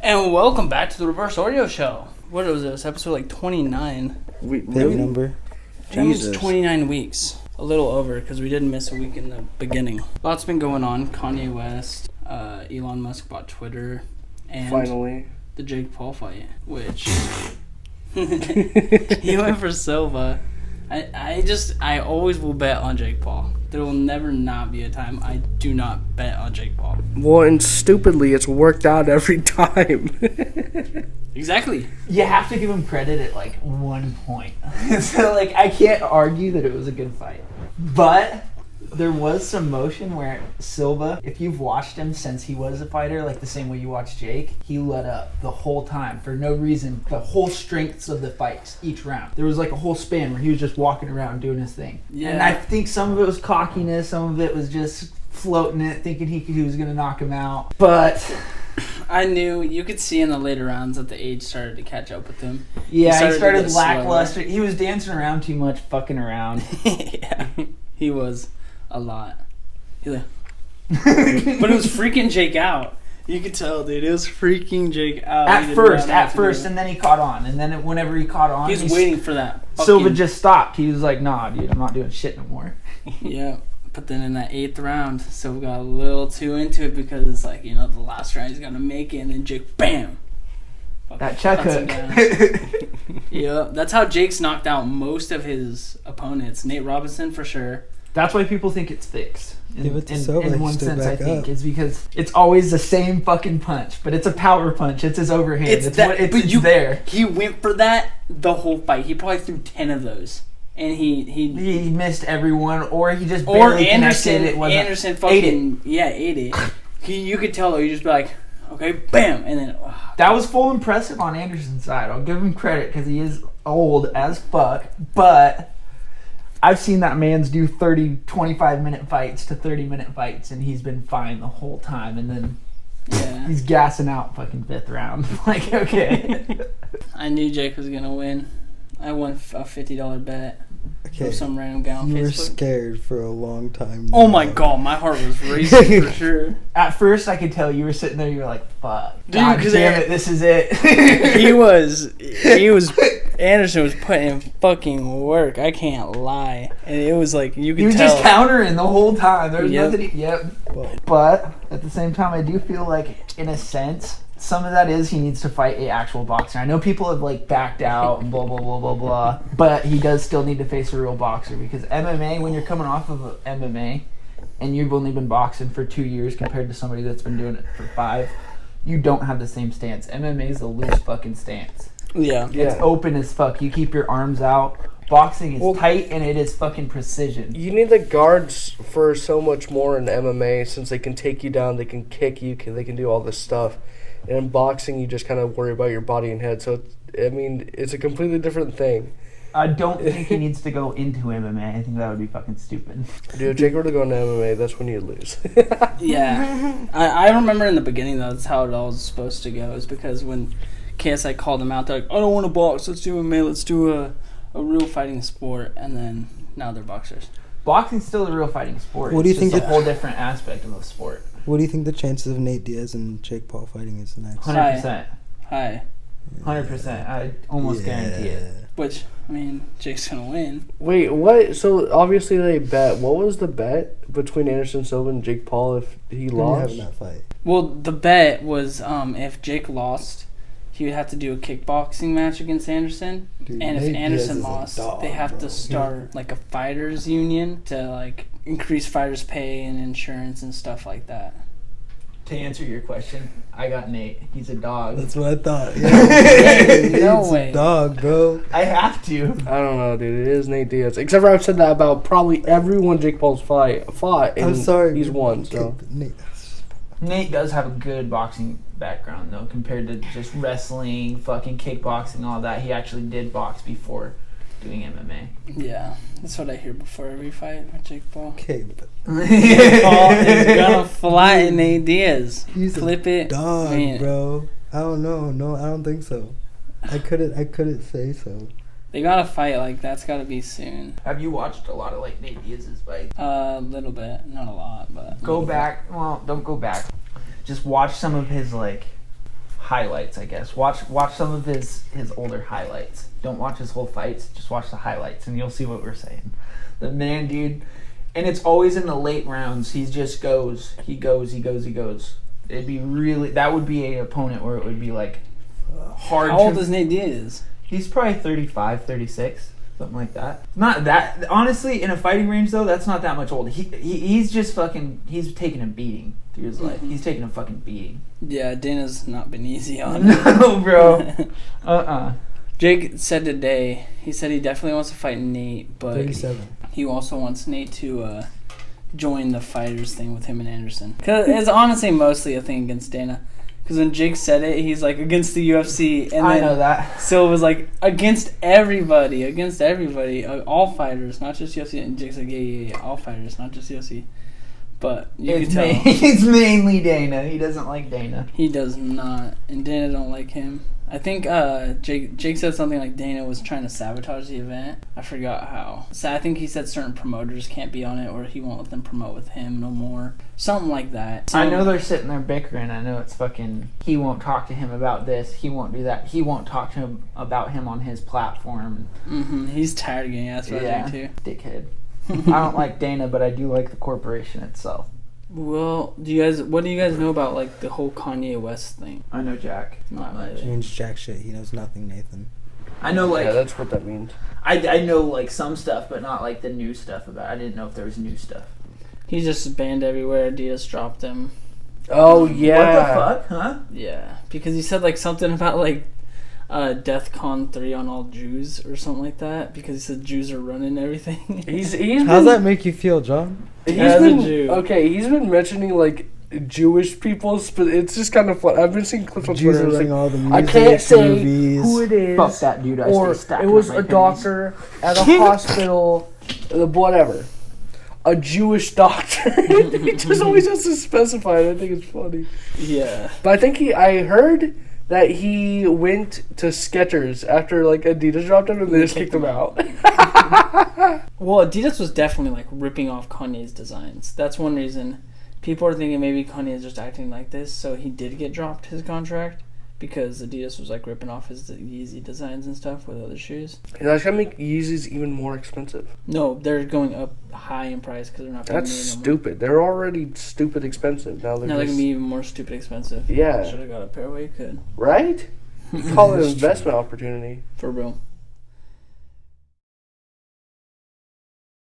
And welcome back to the Reverse Oreo Show. What was this? Episode like 29. Big number. Jesus. 29 weeks. A little over because we didn't miss a week in the beginning. Lots been going on. Kanye West, Elon Musk bought Twitter, and finally the Jake Paul fight, which he went for SILVA. I always will bet on Jake Paul. There will never not be a time I do not bet on Jake Paul. Well, and stupidly, it's worked out every time. Exactly. You have to give him credit at, like, one point. So, like, I can't argue that it was a good fight. But there was some motion where SILVA, if you've watched him since he was a fighter, like the same way you watch Jake, he let up the whole time for no reason. The whole strengths of the fights, each round. There was, like, a whole span where he was just walking around doing his thing. Yeah. And I think some of it was cockiness, some of it was just floating it, thinking he was going to knock him out. But I knew you could see in the later rounds that the age started to catch up with him. Yeah, he started lackluster. He was dancing around too much, fucking around. Yeah, he was a lot. But it was freaking Jake out. You could tell, dude. It was freaking Jake out. At first, and then he caught on. And then whenever he caught on, he was waiting for that. SILVA just stopped. He was like, nah, dude, I'm not doing shit no more. Yeah. But then in that 8th round, SILVA got a little too into it because it's like, the last round he's going to make it, and then Jake, bam! That check hook. Yeah, that's how Jake's knocked out most of his opponents. Nate Robinson, for sure. That's why people think it's fixed. In one sense, I think. Up. It's because it's always the same fucking punch, but it's a power punch. It's his overhand. It's there. He went for that the whole fight. He probably threw 10 of those. And he missed everyone, or he just barely Anderson connected. Anderson fucking ate it. You could tell though. You just be like, okay, bam, and then that was full impressive on Anderson's side. I'll give him credit because he is old as fuck, but I've seen that man's do 25-minute fights to 30-minute fights, and he's been fine the whole time. And then he's gassing out fucking 5th round. Like, okay. I knew Jake was gonna win. I won a $50 bet. Okay. From some random guy on Facebook. You were scared for a long time. Oh my god, my heart was racing for sure. At first, I could tell you were sitting there. You were like, "Fuck, dude, God damn it, this is it." He was. Anderson was putting in fucking work. I can't lie, and it was like you could tell. He was just countering the whole time. There was nothing. Well, but at the same time, I do feel like, in a sense, some of that is he needs to fight an actual boxer. I know people have like backed out and blah blah blah blah blah, but he does still need to face a real boxer because MMA, when you're coming off of MMA and you've only been boxing for 2 years compared to somebody that's been doing it for 5, you don't have the same stance. MMA is a loose fucking stance. Yeah. It's open as fuck. You keep your arms out. Boxing is tight and it is fucking precision. You need the guards for so much more in MMA since they can take you down, they can kick you, they can do all this stuff. And in boxing, you just kind of worry about your body and head. So, it's a completely different thing. I don't think he needs to go into MMA. I think that would be fucking stupid. Dude, if Jake were to go into MMA, that's when you'd lose. Yeah. I remember in the beginning, though, that's how it all was supposed to go. Is because when KSI called him out, they're like, I don't want to box. Let's do MMA. Let's do a real fighting sport. And then now they're boxers. Boxing's still a real fighting sport. What do you think? It's a whole different aspect of the sport. What do you think the chances of Nate Diaz and Jake Paul fighting is next? 100%. High. 100%. I almost guarantee it. Which, Jake's going to win. Wait, what? So, obviously they bet. What was the bet between Anderson Silva and Jake Paul if he lost? Having that fight. Well, the bet was if Jake lost, he would have to do a kickboxing match against Anderson. Dude, and if Nate Anderson Diaz lost, dog, they have to start like a fighters union to like increase fighters' pay and insurance and stuff like that. To answer your question, I got Nate. He's a dog. That's what I thought. Yeah. No way. A dog, bro. I have to. I don't know, dude. It is Nate Diaz. Except for I've said that about probably everyone Jake Paul's fought. And I'm sorry. He's won, so. Nate does have a good boxing background, though, compared to just wrestling, fucking kickboxing, all that. He actually did box before doing MMA. Yeah, that's what I hear before every fight with Jake Paul. Okay, but Jake Paul is gonna flatten Nate Diaz. He's Clip a it, dog, bro. I don't know. No, I don't think so. I couldn't say so. They gotta fight. Like that's gotta be soon. Have you watched a lot of like Nate Diaz's fights? A little bit, not a lot, but go back. Well, don't go back. Just watch some of his like highlights, I guess. Watch some of his older highlights. Don't watch his whole fights. Just watch the highlights, and you'll see what we're saying. The man, dude, and it's always in the late rounds. He just goes. He goes. It'd be really. That would be an opponent where it would be like hard. How old is Nate Diaz? He's probably 35, 36. Something like that. Not that, honestly, in a fighting range though, that's not that much older. He's just fucking, he's taking a beating through his life. He's taking a fucking beating. Yeah, Dana's not been easy on him. No, bro. Jake said today, he said he definitely wants to fight Nate, but 37. he also wants Nate to join the fighters thing with him and Anderson. Because it's honestly mostly a thing against Dana. Because when Jake said it, he's like, against the UFC. And I then know that. Silva's like, against everybody, all fighters, not just UFC. And Jake's like, yeah, all fighters, not just UFC. But you can tell. It's mainly Dana. He doesn't like Dana. He does not. And Dana don't like him. I think Jake said something like Dana was trying to sabotage the event. I forgot how. So I think he said certain promoters can't be on it, or he won't let them promote with him no more. Something like that. So, I know they're sitting there bickering. I know it's fucking, he won't talk to him about this. He won't do that. He won't talk to him about him on his platform. He's tired of getting asked about Jake too. Dickhead. I don't like Dana, but I do like the corporation itself. Well, what do you guys know about like the whole Kanye West thing? I know Jack. Not He really. means jack shit. He knows nothing, Nathan. I know, like, Yeah, that's what that means. I know, like, some stuff, but not, like, the new stuff about it. I didn't know if there was new stuff. He's just banned everywhere. Adidas dropped him. Oh, yeah. What the fuck, huh? Yeah, because he said like something about like DEFCON 3 on all Jews or something like that, because he said Jews are running everything. He's How's that make you feel, John? He's As a been, Jew. okay, he's been mentioning, like, Jewish people, but it's just kind of fun. I've been seeing clips on Jews Twitter. are It's running like, all the I music, can't say movies. who it is. Fuck that dude. I Or stay stacking it was up a my doctor at a hospital, whatever. A Jewish doctor. He just always has to specify it. I think it's funny. Yeah. But I think I heard that he went to Skechers after, like, Adidas dropped him and they just kicked him out. Well, Adidas was definitely like ripping off Kanye's designs. That's one reason people are thinking maybe Kanye is just acting like this, so he did get dropped his contract, because Adidas was like ripping off his Yeezy designs and stuff with other shoes. And that's gonna make Yeezys even more expensive. No, they're going up high in price because they're not. That's stupid. They're already stupid expensive. Now they're gonna be even more stupid expensive. Yeah. Should have got a pair while you could. Right? You call it an investment opportunity. For real.